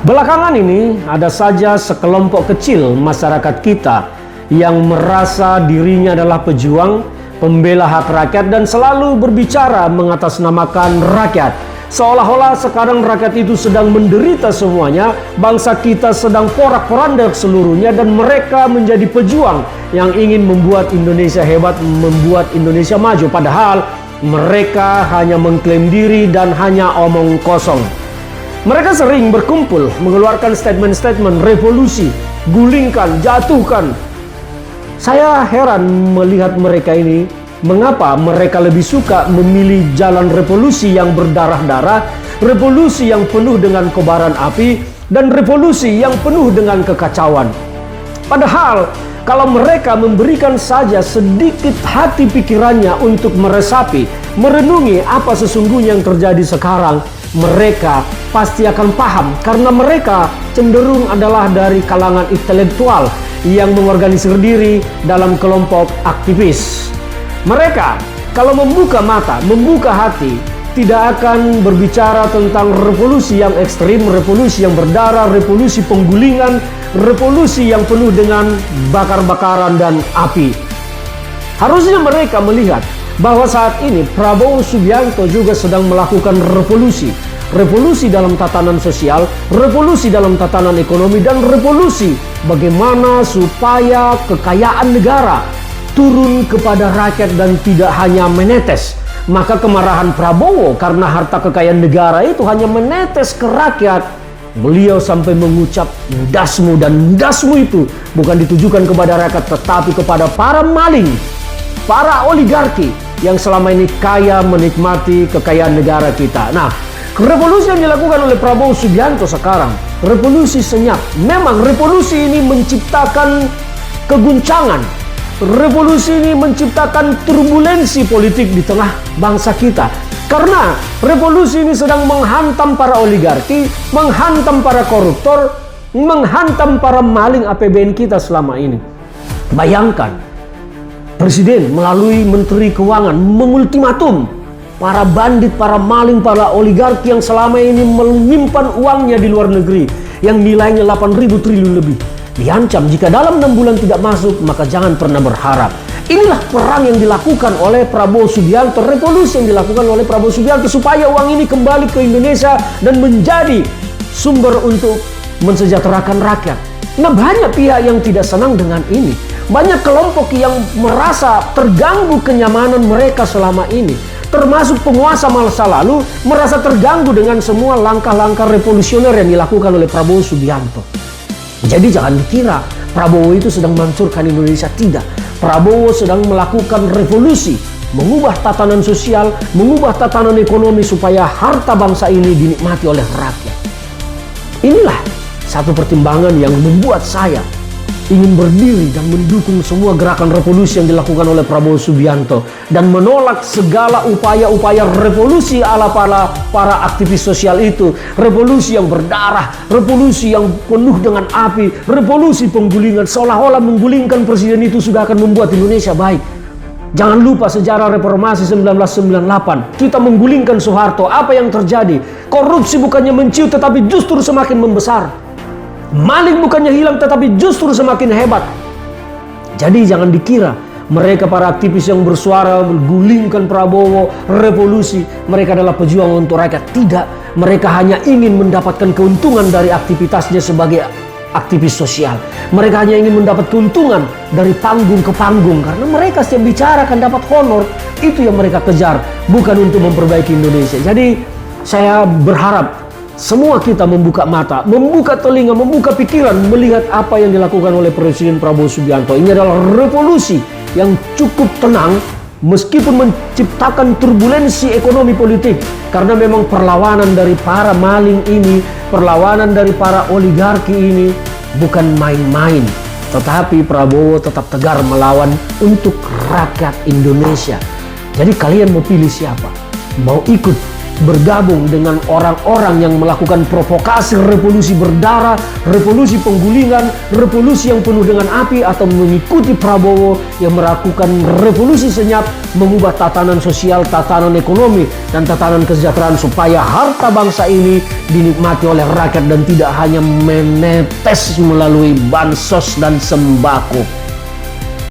Belakangan ini ada saja sekelompok kecil masyarakat kita yang merasa dirinya adalah pejuang, pembela hak rakyat dan selalu berbicara mengatasnamakan rakyat. Seolah-olah sekarang rakyat itu sedang menderita semuanya, bangsa kita sedang porak-poranda seluruhnya dan mereka menjadi pejuang yang ingin membuat Indonesia hebat, membuat Indonesia maju. Padahal mereka hanya mengklaim diri dan hanya omong kosong. Mereka sering berkumpul mengeluarkan statement-statement revolusi, gulingkan, jatuhkan. Saya heran melihat mereka ini, mengapa mereka lebih suka memilih jalan revolusi yang berdarah-darah, revolusi yang penuh dengan kobaran api, dan revolusi yang penuh dengan kekacauan. Padahal, kalau mereka memberikan saja sedikit hati pikirannya untuk meresapi, merenungi apa sesungguhnya yang terjadi sekarang, mereka pasti akan paham karena mereka cenderung adalah dari kalangan intelektual yang mengorganisir diri dalam kelompok aktivis. Mereka kalau membuka mata, membuka hati, tidak akan berbicara tentang revolusi yang ekstrim, revolusi yang berdarah, revolusi penggulingan, revolusi yang penuh dengan bakar-bakaran dan api. Harusnya mereka melihat bahwa saat ini Prabowo Subianto juga sedang melakukan revolusi. Revolusi dalam tatanan sosial, revolusi dalam tatanan ekonomi, dan revolusi bagaimana supaya kekayaan negara turun kepada rakyat dan tidak hanya menetes. Maka kemarahan Prabowo karena harta kekayaan negara itu hanya menetes ke rakyat. Beliau sampai mengucap dasmu, dan dasmu itu bukan ditujukan kepada rakyat tetapi kepada para maling, para oligarki yang selama ini kaya menikmati kekayaan negara kita. Nah, revolusi yang dilakukan oleh Prabowo Subianto sekarang, revolusi senyap. Memang revolusi ini menciptakan keguncangan. Revolusi ini menciptakan turbulensi politik di tengah bangsa kita. Karena revolusi ini sedang menghantam para oligarki, menghantam para koruptor, menghantam para maling APBN kita selama ini. Bayangkan, Presiden melalui Menteri Keuangan mengultimatum para bandit, para maling, para oligarki yang selama ini menyimpan uangnya di luar negeri yang nilainya 8.000 triliun lebih. Diancam jika dalam 6 bulan tidak masuk, maka jangan pernah berharap. Inilah perang yang dilakukan oleh Prabowo Subianto, revolusi yang dilakukan oleh Prabowo Subianto supaya uang ini kembali ke Indonesia dan menjadi sumber untuk mensejahterakan rakyat. Nah, banyak pihak yang tidak senang dengan ini. Banyak kelompok yang merasa terganggu kenyamanan mereka selama ini. Termasuk penguasa masa lalu merasa terganggu dengan semua langkah-langkah revolusioner yang dilakukan oleh Prabowo Subianto. Jadi jangan dikira Prabowo itu sedang menghancurkan Indonesia. Tidak. Prabowo sedang melakukan revolusi, mengubah tatanan sosial, mengubah tatanan ekonomi supaya harta bangsa ini dinikmati oleh rakyat. Inilah satu pertimbangan yang membuat saya ingin berdiri dan mendukung semua gerakan revolusi yang dilakukan oleh Prabowo Subianto dan menolak segala upaya-upaya revolusi ala para aktivis sosial itu, revolusi yang berdarah, revolusi yang penuh dengan api, revolusi penggulingan, seolah-olah menggulingkan presiden itu sudah akan membuat Indonesia baik. Jangan lupa sejarah reformasi 1998, kita menggulingkan Soeharto. Apa yang terjadi? Korupsi bukannya menciut tetapi justru semakin membesar. Maling bukannya hilang tetapi justru semakin hebat. Jadi jangan dikira mereka para aktivis yang bersuara menggulingkan Prabowo, revolusi, mereka adalah pejuang untuk rakyat. Tidak, mereka hanya ingin mendapatkan keuntungan dari aktivitasnya sebagai aktivis sosial. Mereka hanya ingin mendapat keuntungan dari panggung ke panggung karena mereka setiap bicara akan dapat honor. Itu yang mereka kejar, bukan untuk memperbaiki Indonesia. Jadi saya berharap semua kita membuka mata, membuka telinga, membuka pikiran, melihat apa yang dilakukan oleh Presiden Prabowo Subianto. Ini adalah revolusi yang cukup tenang meskipun menciptakan turbulensi ekonomi politik. Karena memang perlawanan dari para maling ini, perlawanan dari para oligarki ini bukan main-main. Tetapi Prabowo tetap tegar melawan untuk rakyat Indonesia. Jadi kalian mau pilih siapa? Mau ikut bergabung dengan orang-orang yang melakukan provokasi revolusi berdarah, revolusi penggulingan, revolusi yang penuh dengan api, atau mengikuti Prabowo yang melakukan revolusi senyap, mengubah tatanan sosial, tatanan ekonomi, dan tatanan kesejahteraan supaya harta bangsa ini dinikmati oleh rakyat dan tidak hanya menetes melalui bansos dan sembako.